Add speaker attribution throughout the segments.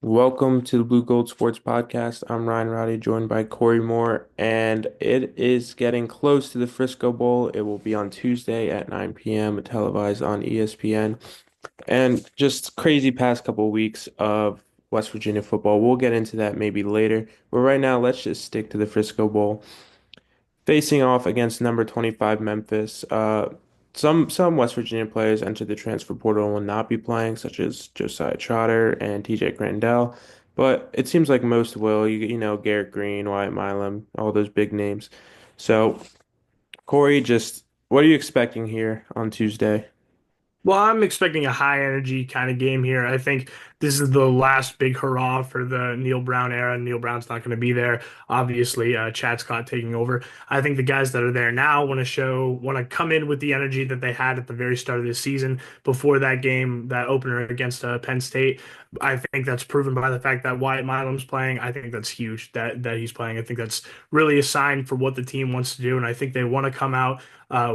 Speaker 1: Welcome to the Blue Gold Sports Podcast. I'm Ryan Rowdy, joined by Corey Moore, and it is getting close to the Frisco Bowl. It will be on Tuesday at 9 p.m., televised on ESPN. And just crazy past couple of weeks of West Virginia football. We'll get into that maybe later. But right now, let's just stick to the Frisco Bowl. Facing off against number 25 Memphis. Some West Virginia players entered the transfer portal and will not be playing, such as Josiah Trotter and TJ Crandell. But it seems like most will. You know, Garrett Green, Wyatt Milam, all those big names. So, Corey, just what are you expecting here on Tuesday?
Speaker 2: Well, I'm expecting a high energy kind of game here. I think this is the last big hurrah for the Neil Brown era. Neil Brown's not going to be there. Obviously, Chad Scott taking over. I think the guys that are there now want to come in with the energy that they had at the very start of this season before that game, that opener against Penn State. I think that's proven by the fact that Wyatt Milam's playing. I think that's huge that he's playing. I think that's really a sign for what the team wants to do, and I think they want to come out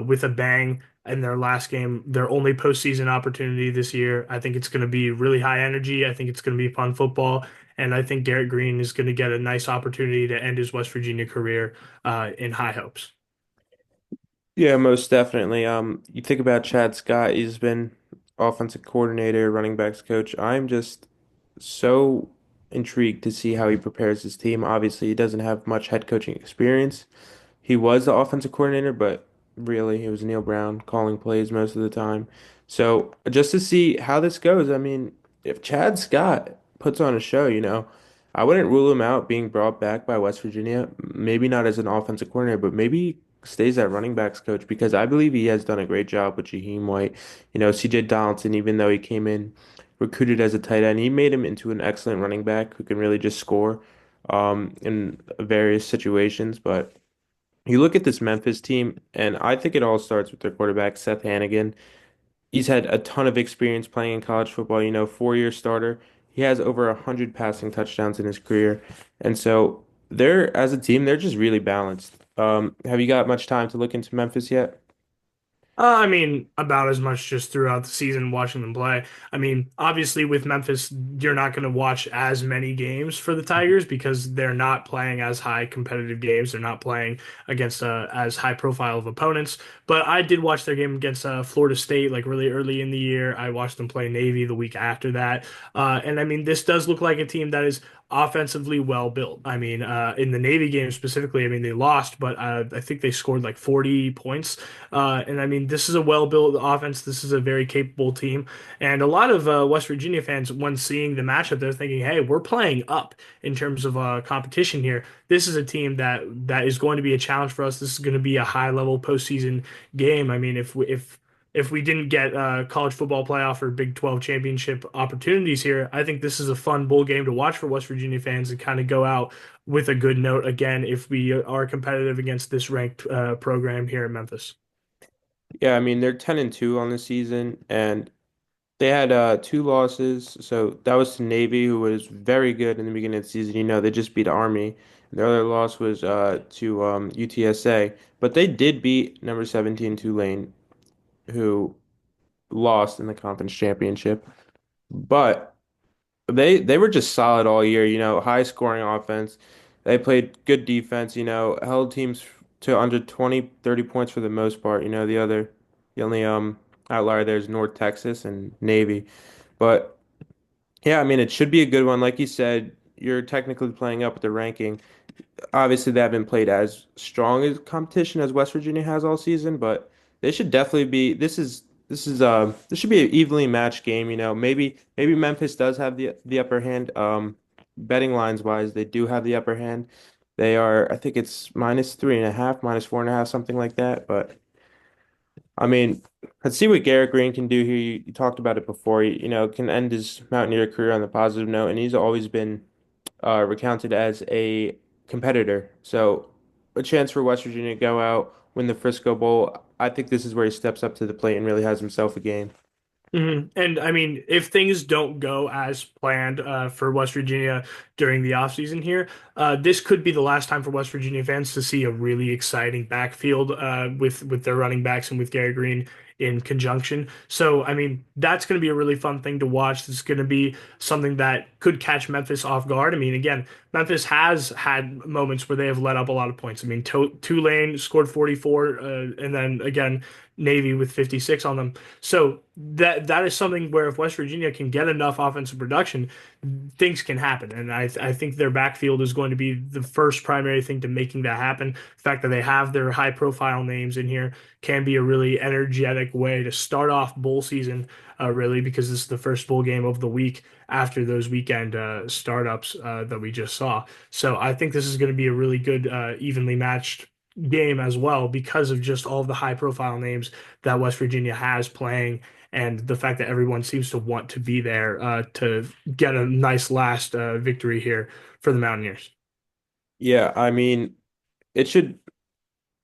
Speaker 2: with a bang in their last game, their only postseason opportunity this year. I think it's going to be really high energy. I think it's going to be fun football. And I think Garrett Green is going to get a nice opportunity to end his West Virginia career in high hopes.
Speaker 1: Yeah, most definitely. You think about Chad Scott, he's been offensive coordinator, running backs coach. I'm just so intrigued to see how he prepares his team. Obviously, he doesn't have much head coaching experience. He was the offensive coordinator, but really it was Neil Brown calling plays most of the time. So just to see how this goes, I mean, if Chad Scott puts on a show, I wouldn't rule him out being brought back by West Virginia. Maybe not as an offensive coordinator, but maybe he stays at running backs coach because I believe he has done a great job with Jaheim White. CJ Donaldson, even though he came in recruited as a tight end, he made him into an excellent running back who can really just score in various situations. But you look at this Memphis team, and I think it all starts with their quarterback, Seth Hannigan. He's had a ton of experience playing in college football, 4-year starter. He has over 100 passing touchdowns in his career. And so as a team, they're just really balanced. Have you got much time to look into Memphis yet?
Speaker 2: I mean, about as much just throughout the season watching them play. I mean, obviously with Memphis, you're not going to watch as many games for the Tigers because they're not playing as high competitive games. They're not playing against as high profile of opponents. But I did watch their game against Florida State like really early in the year. I watched them play Navy the week after that. And I mean, this does look like a team that is offensively well built. I mean, in the Navy game specifically, I mean, they lost, but I think they scored like 40 points. And I mean, this is a well-built offense. This is a very capable team. And a lot of West Virginia fans, when seeing the matchup, they're thinking, "Hey, we're playing up in terms of competition here. This is a team that is going to be a challenge for us. This is going to be a high-level postseason game. I mean, if we didn't get college football playoff or Big 12 championship opportunities here, I think this is a fun bowl game to watch for West Virginia fans and kind of go out with a good note again if we are competitive against this ranked program here in Memphis."
Speaker 1: Yeah, I mean, they're 10-2 on the season, and they had two losses. So that was to Navy, who was very good in the beginning of the season. They just beat Army. The other loss was to UTSA, but they did beat number 17 Tulane, who lost in the conference championship. But they were just solid all year. High scoring offense. They played good defense. Held teams to under 20, 30 points for the most part. The only outlier there is North Texas and Navy. But yeah, I mean, it should be a good one. Like you said, you're technically playing up with the ranking. Obviously, they haven't played as strong as competition as West Virginia has all season, but they should definitely be. This should be an evenly matched game. Maybe Memphis does have the upper hand. Betting lines wise, they do have the upper hand. They are, I think it's -3.5, -4.5, something like that. But I mean, let's see what Garrett Green can do here. You talked about it before. Can end his Mountaineer career on the positive note, and he's always been recounted as a competitor. So a chance for West Virginia to go out, win the Frisco Bowl. I think this is where he steps up to the plate and really has himself a game.
Speaker 2: And I mean, if things don't go as planned for West Virginia during the offseason here, this could be the last time for West Virginia fans to see a really exciting backfield with their running backs and with Gary Green in conjunction. So, I mean, that's going to be a really fun thing to watch. It's going to be something that could catch Memphis off guard. I mean, again, Memphis has had moments where they have let up a lot of points. I mean, Tulane scored 44, and then again, Navy with 56 on them. So that is something where if West Virginia can get enough offensive production, things can happen. And I think their backfield is going to be the first primary thing to making that happen. The fact that they have their high profile names in here can be a really energetic way to start off bowl season, really, because this is the first bowl game of the week after those weekend startups that we just saw. So I think this is going to be a really good, evenly matched game as well because of just all of the high profile names that West Virginia has playing and the fact that everyone seems to want to be there to get a nice last victory here for the Mountaineers.
Speaker 1: Yeah, I mean, it should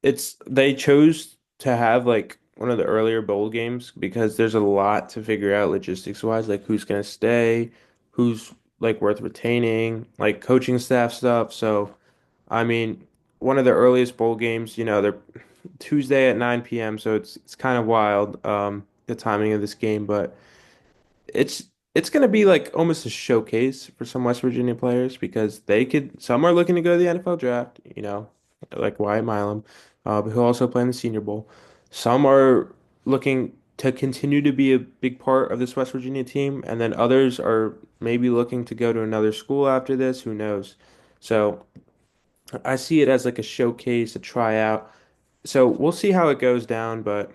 Speaker 1: it's they chose to have like one of the earlier bowl games because there's a lot to figure out logistics wise, like who's gonna stay, who's like worth retaining, like coaching staff stuff. So, I mean, one of the earliest bowl games, they're Tuesday at 9 p.m., so it's kind of wild, the timing of this game, but it's it's going to be like almost a showcase for some West Virginia players because some are looking to go to the NFL draft, like Wyatt Milam, who also play in the Senior Bowl. Some are looking to continue to be a big part of this West Virginia team, and then others are maybe looking to go to another school after this, who knows? So I see it as like a showcase, a tryout. So we'll see how it goes down, but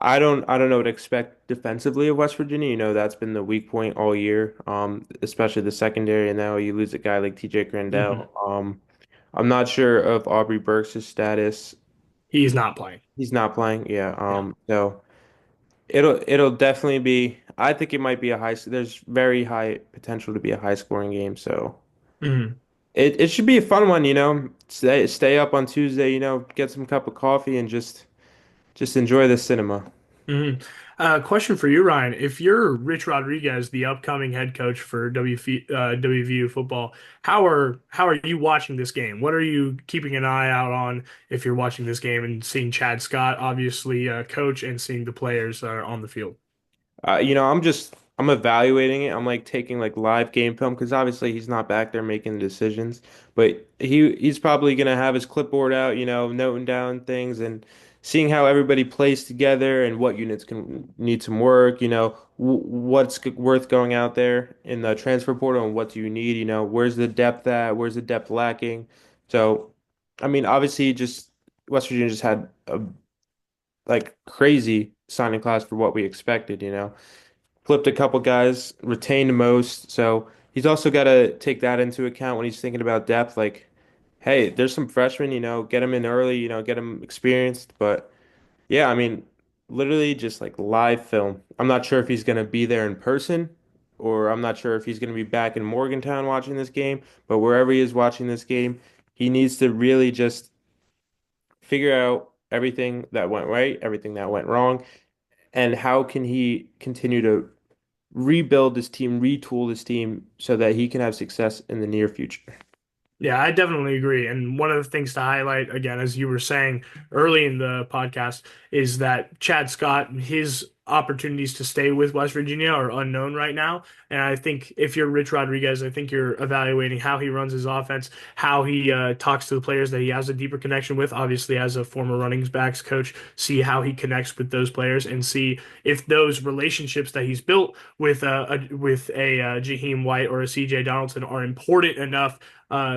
Speaker 1: I don't know what to expect defensively of West Virginia. That's been the weak point all year, especially the secondary. And now you lose a guy like TJ
Speaker 2: Mhm.
Speaker 1: Grandel. I'm not sure of Aubrey Burks' status.
Speaker 2: He's not playing.
Speaker 1: He's not playing. Yeah.
Speaker 2: Yeah.
Speaker 1: So it'll definitely be. I think it might be a high. There's very high potential to be a high scoring game. So
Speaker 2: Mhm.
Speaker 1: it should be a fun one. Stay up on Tuesday. Get some cup of coffee and just enjoy the cinema.
Speaker 2: Mhm. Question for you, Ryan. If you're Rich Rodriguez, the upcoming head coach for WVU football, how are you watching this game? What are you keeping an eye out on if you're watching this game and seeing Chad Scott, obviously coach, and seeing the players on the field?
Speaker 1: I'm evaluating it. I'm like taking like live game film because obviously he's not back there making the decisions, but he's probably gonna have his clipboard out, noting down things and seeing how everybody plays together and what units can need some work, what's worth going out there in the transfer portal and what do you need, where's the depth at, where's the depth lacking. So, I mean, obviously just West Virginia just had a like crazy signing class for what we expected, flipped a couple guys, retained most. So he's also got to take that into account when he's thinking about depth. Like, hey, there's some freshmen, get them in early, get them experienced. But yeah, I mean, literally just like live film. I'm not sure if he's going to be there in person or I'm not sure if he's going to be back in Morgantown watching this game. But wherever he is watching this game, he needs to really just figure out everything that went right, everything that went wrong, and how can he continue to rebuild this team, retool this team so that he can have success in the near future.
Speaker 2: Yeah, I definitely agree. And one of the things to highlight, again, as you were saying early in the podcast, is that Chad Scott, his opportunities to stay with West Virginia are unknown right now. And I think if you're Rich Rodriguez, I think you're evaluating how he runs his offense, how he talks to the players that he has a deeper connection with. Obviously, as a former running backs coach, see how he connects with those players and see if those relationships that he's built with a Jaheim White or a CJ Donaldson are important enough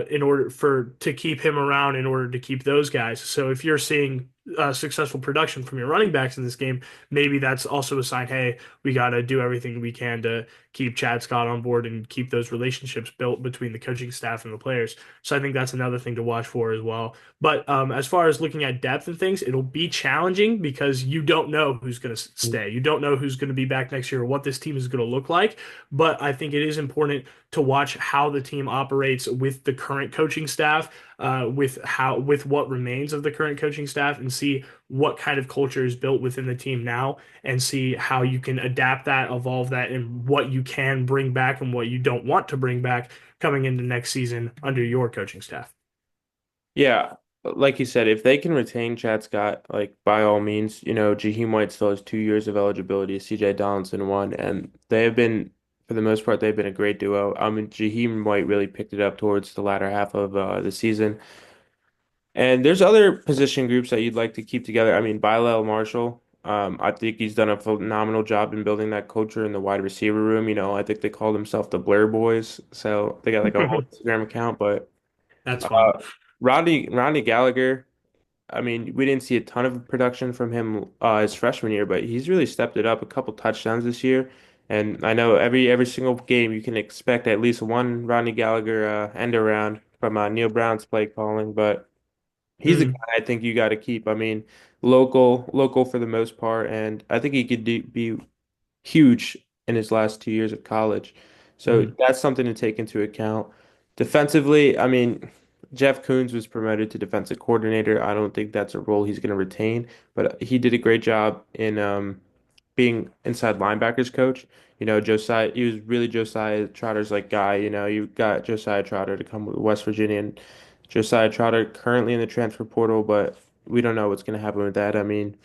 Speaker 2: in order for to keep him around in order to keep those guys. So if you're seeing successful production from your running backs in this game, maybe that's also a sign, hey, we got to do everything we can to keep Chad Scott on board and keep those relationships built between the coaching staff and the players. So I think that's another thing to watch for as well. But as far as looking at depth and things, it'll be challenging because you don't know who's going to stay. You don't know who's going to be back next year or what this team is going to look like. But I think it is important to watch how the team operates with the current coaching staff, with what remains of the current coaching staff, and see what kind of culture is built within the team now, and see how you can adapt that, evolve that, and what you can bring back and what you don't want to bring back coming into next season under your coaching staff.
Speaker 1: Yeah. like you said, if they can retain Chad Scott, like by all means, Jaheim White still has 2 years of eligibility, CJ Donaldson one, and they have been, for the most part, they've been a great duo. I mean, Jaheim White really picked it up towards the latter half of the season. And there's other position groups that you'd like to keep together. I mean, Bilal Marshall, I think he's done a phenomenal job in building that culture in the wide receiver room. I think they call themselves the Blair Boys, so they got like a whole Instagram account, but.
Speaker 2: That's fun.
Speaker 1: Uh, Rodney Gallagher. I mean, we didn't see a ton of production from him his freshman year, but he's really stepped it up. A couple touchdowns this year, and I know every single game you can expect at least one Rodney Gallagher end around from Neil Brown's play calling. But he's a guy
Speaker 2: Mm,
Speaker 1: I think you got to keep. I mean, local for the most part, and I think he could be huge in his last 2 years of college. So
Speaker 2: mm,
Speaker 1: that's something to take into account. Defensively, I mean, Jeff Coons was promoted to defensive coordinator. I don't think that's a role he's going to retain, but he did a great job in being inside linebackers coach. Josiah, he was really Josiah Trotter's like guy. You got Josiah Trotter to come with West Virginia, and Josiah Trotter currently in the transfer portal, but we don't know what's going to happen with that. I mean,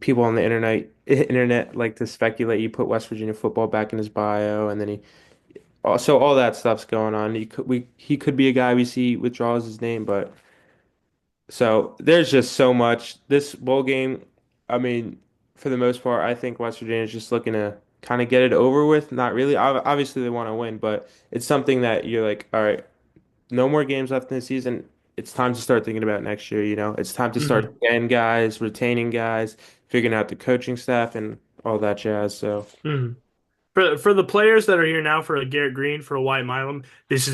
Speaker 1: people on the internet like to speculate. You put West Virginia football back in his bio, and then so all that stuff's going on. He could be a guy we see withdraws his name, but so there's just so much. This bowl game, I mean, for the most part, I think West Virginia is just looking to kind of get it over with. Not really. Obviously, they want to win, but it's something that you're like, all right, no more games left in the season. It's time to start thinking about next year, It's time to start
Speaker 2: mm,
Speaker 1: getting guys, retaining guys, figuring out the coaching staff and all that jazz. So,
Speaker 2: mm. For the players that are here now, for a Garrett Green, for a Wyatt Milam, this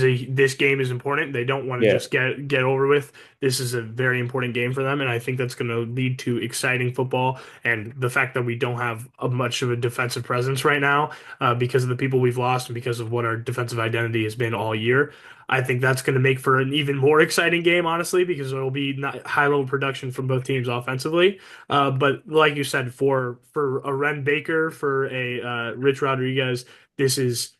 Speaker 2: game is important. They don't want to
Speaker 1: yeah.
Speaker 2: just get over with. This is a very important game for them, and I think that's going to lead to exciting football. And the fact that we don't have much of a defensive presence right now, because of the people we've lost and because of what our defensive identity has been all year, I think that's going to make for an even more exciting game, honestly, because there will be not high level production from both teams offensively. But like you said, for a Ren Baker, for a Rich Rodriguez, this is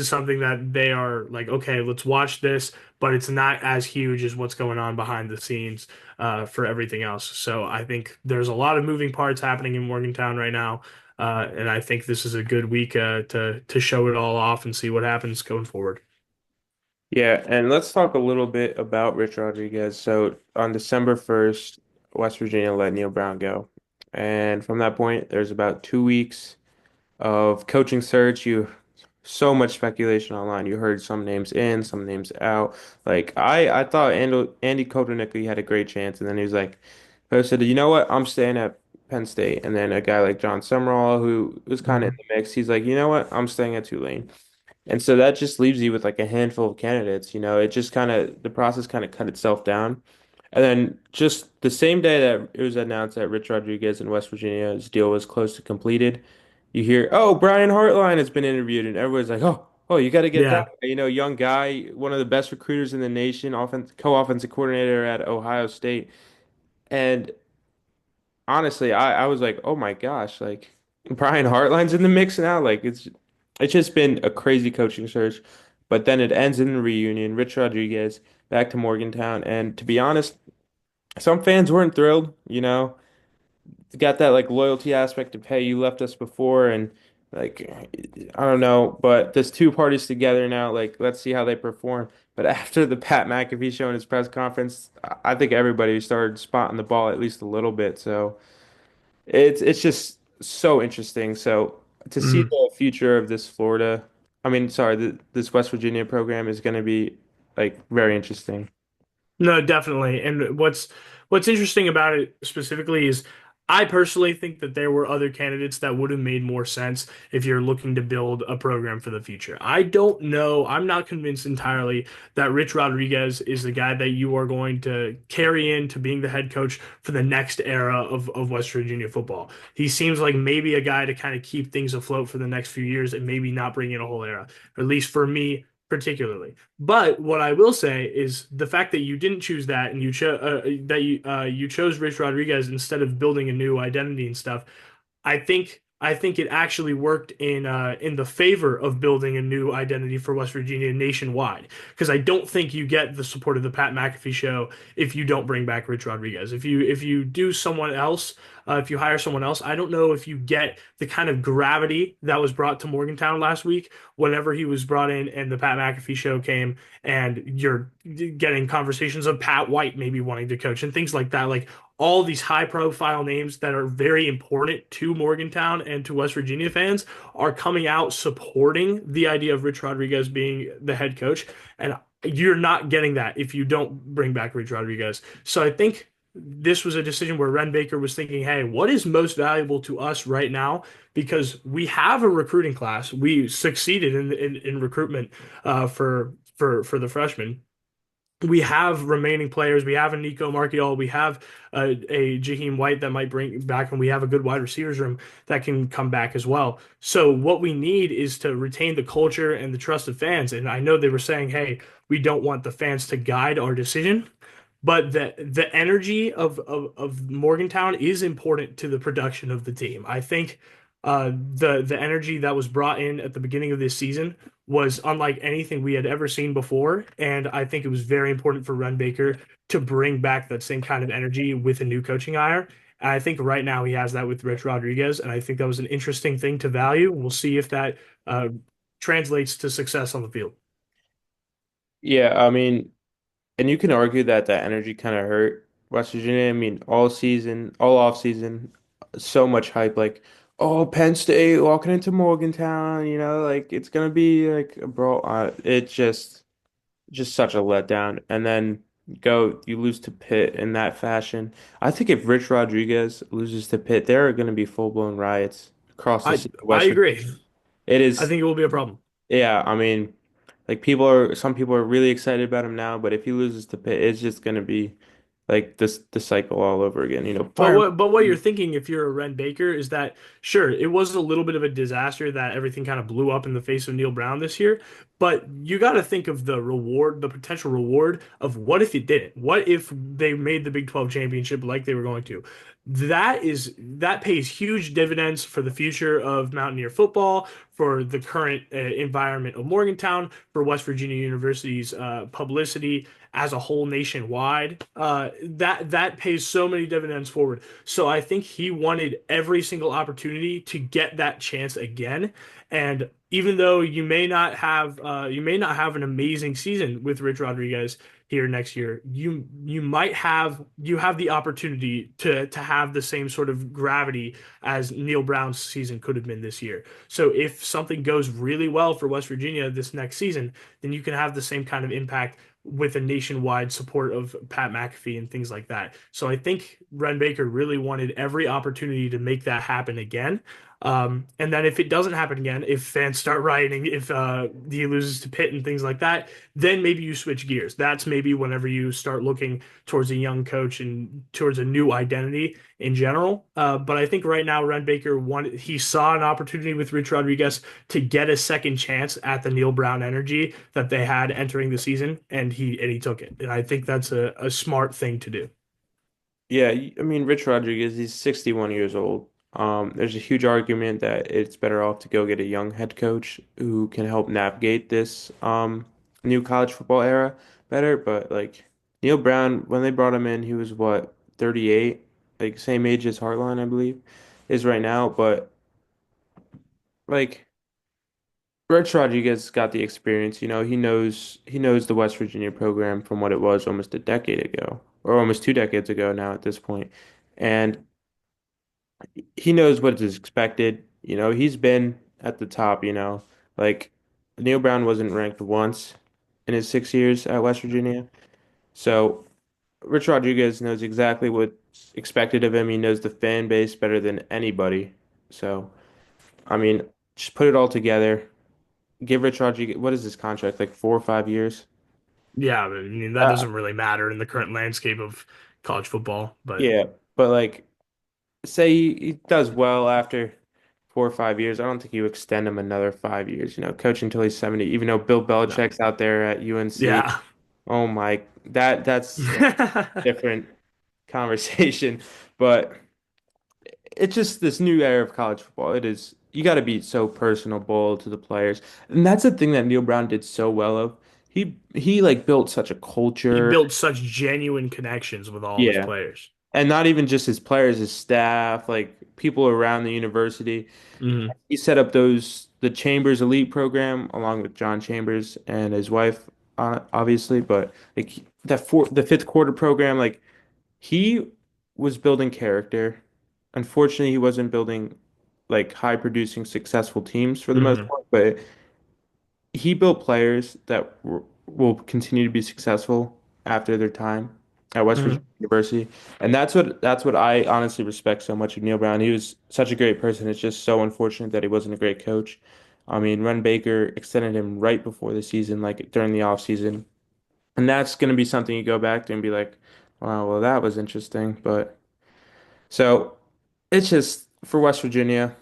Speaker 2: something that they are like, okay, let's watch this, but it's not as huge as what's going on behind the scenes for everything else. So I think there's a lot of moving parts happening in Morgantown right now, and I think this is a good week to show it all off and see what happens going forward.
Speaker 1: Yeah, and let's talk a little bit about Rich Rodriguez. So on December 1st, West Virginia let Neil Brown go. And from that point, there's about 2 weeks of coaching search. So much speculation online. You heard some names in, some names out. Like I thought Andy Kotelnicki had a great chance, and then he was like, I said, you know what? I'm staying at Penn State. And then a guy like John Summerall, who was kind of in
Speaker 2: Mhm.
Speaker 1: the mix, he's like, you know what? I'm staying at Tulane. And so that just leaves you with like a handful of candidates. It just kind of the process kind of cut itself down. And then just the same day that it was announced that Rich Rodriguez in West Virginia's deal was close to completed, you hear, "Oh, Brian Hartline has been interviewed," and everyone's like, "Oh, you got to get that
Speaker 2: Yeah.
Speaker 1: guy." Young guy, one of the best recruiters in the nation, co-offensive coordinator at Ohio State." And honestly, I was like, "Oh my gosh, like Brian Hartline's in the mix now." Like it's just been a crazy coaching search. But then it ends in a reunion. Rich Rodriguez back to Morgantown, and to be honest, some fans weren't thrilled. Got that like loyalty aspect of, hey, you left us before, and like I don't know, but there's two parties together now. Like let's see how they perform. But after the Pat McAfee show in his press conference, I think everybody started spotting the ball at least a little bit. So it's just so interesting. So to see
Speaker 2: Mhm.
Speaker 1: the future of this Florida, I mean, sorry, this West Virginia program is going to be like very interesting.
Speaker 2: No, definitely. And what's interesting about it specifically is I personally think that there were other candidates that would have made more sense if you're looking to build a program for the future. I don't know. I'm not convinced entirely that Rich Rodriguez is the guy that you are going to carry into being the head coach for the next era of West Virginia football. He seems like maybe a guy to kind of keep things afloat for the next few years and maybe not bring in a whole era, at least for me particularly. But what I will say is the fact that you didn't choose that and you chose Rich Rodriguez instead of building a new identity and stuff. I think I think it actually worked in the favor of building a new identity for West Virginia nationwide. Because I don't think you get the support of the Pat McAfee show if you don't bring back Rich Rodriguez. If you do someone else, if you hire someone else, I don't know if you get the kind of gravity that was brought to Morgantown last week whenever he was brought in and the Pat McAfee show came, and you're getting conversations of Pat White maybe wanting to coach and things like that. Like all these high profile names that are very important to Morgantown and to West Virginia fans are coming out supporting the idea of Rich Rodriguez being the head coach. And you're not getting that if you don't bring back Rich Rodriguez. So I think this was a decision where Ren Baker was thinking, hey, what is most valuable to us right now? Because we have a recruiting class. We succeeded in recruitment for the freshmen. We have remaining players. We have a Nico Marchiol. We have a Jaheim White that might bring back, and we have a good wide receivers room that can come back as well. So what we need is to retain the culture and the trust of fans. And I know they were saying, hey, we don't want the fans to guide our decision, but the energy of Morgantown is important to the production of the team. I think the energy that was brought in at the beginning of this season was unlike anything we had ever seen before, and I think it was very important for Ren Baker to bring back that same kind of energy with a new coaching hire. And I think right now he has that with Rich Rodriguez, and I think that was an interesting thing to value. We'll see if that translates to success on the field.
Speaker 1: Yeah, I mean, and you can argue that that energy kind of hurt West Virginia. I mean, all season, all off season, so much hype. Like, oh, Penn State walking into Morgantown. Like it's gonna be like a brawl. Just such a letdown. And then you lose to Pitt in that fashion. I think if Rich Rodriguez loses to Pitt, there are gonna be full blown riots across the
Speaker 2: I
Speaker 1: state of
Speaker 2: I
Speaker 1: West Virginia.
Speaker 2: agree.
Speaker 1: It
Speaker 2: I
Speaker 1: is,
Speaker 2: think it will be a problem.
Speaker 1: yeah. I mean. Like some people are really excited about him now, but if he loses to Pitt, it's just gonna be like this the cycle all over again. Fire.
Speaker 2: But what you're thinking if you're a Ren Baker is that sure, it was a little bit of a disaster that everything kind of blew up in the face of Neil Brown this year, but you got to think of the reward, the potential reward of what if it didn't? What if they made the Big 12 championship like they were going to? That pays huge dividends for the future of Mountaineer football, for the current environment of Morgantown, for West Virginia University's publicity as a whole nationwide. That pays so many dividends forward. So I think he wanted every single opportunity to get that chance again. And even though you may not have an amazing season with Rich Rodriguez here next year, you have the opportunity to have the same sort of gravity as Neil Brown's season could have been this year. So if something goes really well for West Virginia this next season, then you can have the same kind of impact with a nationwide support of Pat McAfee and things like that. So I think Ren Baker really wanted every opportunity to make that happen again. And then if it doesn't happen again, if fans start rioting, if he loses to Pitt and things like that, then maybe you switch gears. That's maybe whenever you start looking towards a young coach and towards a new identity in general. But I think right now Ren Baker he saw an opportunity with Rich Rodriguez to get a second chance at the Neil Brown energy that they had entering the season, and he took it. And I think that's a smart thing to do.
Speaker 1: Yeah, I mean Rich Rodriguez, he's 61 years old. There's a huge argument that it's better off to go get a young head coach who can help navigate this new college football era better. But like Neil Brown, when they brought him in, he was what, 38, like same age as Hartline, I believe, is right now. But like Rich Rodriguez got the experience, he knows the West Virginia program from what it was almost a decade ago, or almost 2 decades ago now at this point. And he knows what is expected. He's been at the top, like Neil Brown wasn't ranked once in his 6 years at West Virginia. So Rich Rodriguez knows exactly what's expected of him. He knows the fan base better than anybody. So, I mean, just put it all together. Give Rich Rodriguez, what is his contract? Like 4 or 5 years?
Speaker 2: Yeah, I mean that
Speaker 1: Uh,
Speaker 2: doesn't really matter in the current landscape of college football, but
Speaker 1: yeah, but like, say he does well after 4 or 5 years. I don't think you extend him another 5 years, coach until he's 70, even though Bill
Speaker 2: no.
Speaker 1: Belichick's out there at UNC.
Speaker 2: Yeah.
Speaker 1: Oh my, that's a different conversation. But it's just this new era of college football. It is you got to be so personable to the players, and that's the thing that Neil Brown did so well of. He like built such a
Speaker 2: He
Speaker 1: culture.
Speaker 2: built such genuine connections with all of his
Speaker 1: Yeah.
Speaker 2: players.
Speaker 1: And not even just his players, his staff, like people around the university.
Speaker 2: Hmm.
Speaker 1: He set up the Chambers Elite program along with John Chambers and his wife, obviously. But like the fifth quarter program, like he was building character. Unfortunately, he wasn't building like high producing successful teams for the most
Speaker 2: Hmm.
Speaker 1: part, but he built players that will continue to be successful after their time at West Virginia
Speaker 2: Hmm.
Speaker 1: University. And that's what I honestly respect so much of Neil Brown. He was such a great person. It's just so unfortunate that he wasn't a great coach. I mean, Ren Baker extended him right before the season, like during the off season. And that's going to be something you go back to and be like, wow, well, that was interesting. But so it's just for West Virginia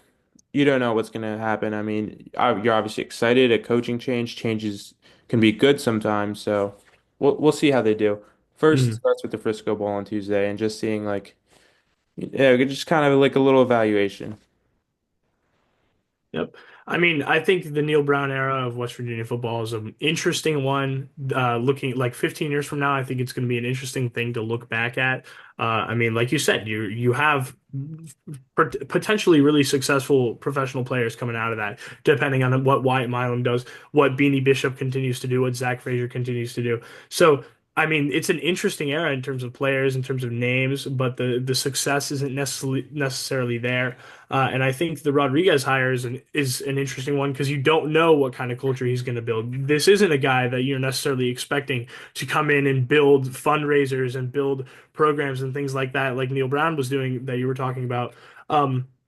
Speaker 1: you don't know what's going to happen. I mean, you're obviously excited. A coaching changes can be good sometimes. So we'll see how they do. First
Speaker 2: Hmm.
Speaker 1: starts with the Frisco Bowl on Tuesday and just seeing like yeah, just kind of like a little evaluation.
Speaker 2: Yep. I mean, I think the Neil Brown era of West Virginia football is an interesting one. Looking like 15 years from now, I think it's going to be an interesting thing to look back at. I mean, like you said, you have potentially really successful professional players coming out of that, depending on what Wyatt Milam does, what Beanie Bishop continues to do, what Zach Frazier continues to do. So, I mean, it's an interesting era in terms of players, in terms of names, but the success isn't necessarily there. And I think the Rodriguez hire is an interesting one because you don't know what kind of culture he's going to build. This isn't a guy that you're necessarily expecting to come in and build fundraisers and build programs and things like that, like Neil Brown was doing that you were talking about.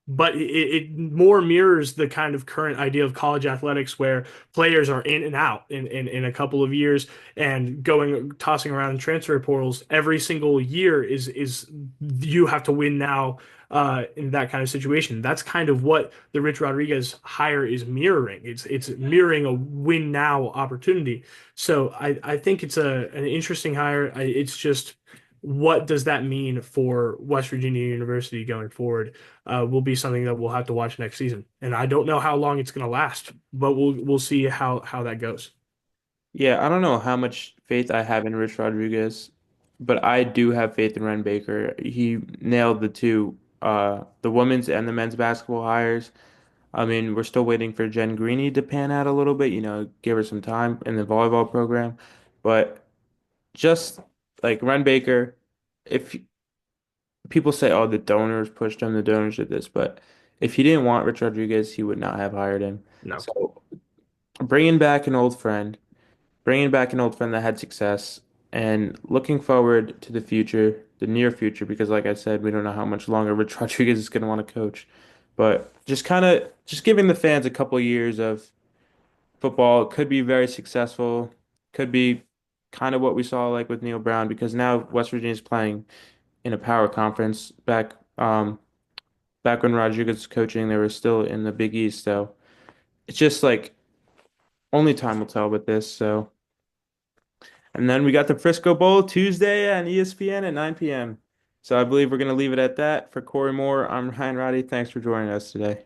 Speaker 2: But it more mirrors the kind of current idea of college athletics where players are in and out in a couple of years and going tossing around in transfer portals every single year is you have to win now in that kind of situation. That's kind of what the Rich Rodriguez hire is mirroring. It's mirroring a win now opportunity. So I think it's an interesting hire. It's just what does that mean for West Virginia University going forward? Will be something that we'll have to watch next season. And I don't know how long it's going to last, but we'll see how that goes.
Speaker 1: Yeah, I don't know how much faith I have in Rich Rodriguez, but I do have faith in Ren Baker. He nailed the women's and the men's basketball hires. I mean, we're still waiting for Jen Greeny to pan out a little bit, give her some time in the volleyball program. But just like Ren Baker, if people say, oh, the donors pushed him, the donors did this, but if he didn't want Rich Rodriguez, he would not have hired him.
Speaker 2: No.
Speaker 1: So bringing back an old friend, bringing back an old friend that had success, and looking forward to the future, the near future, because like I said, we don't know how much longer Rich Rodriguez is going to want to coach. But just giving the fans a couple years of football. It could be very successful. Could be kind of what we saw like with Neil Brown because now West Virginia's playing in a power conference. Back when Rodriguez was coaching, they were still in the Big East. So it's just like only time will tell with this. So and then we got the Frisco Bowl Tuesday on ESPN at 9 p.m. So I believe we're gonna leave it at that. For Corey Moore, I'm Ryan Roddy. Thanks for joining us today.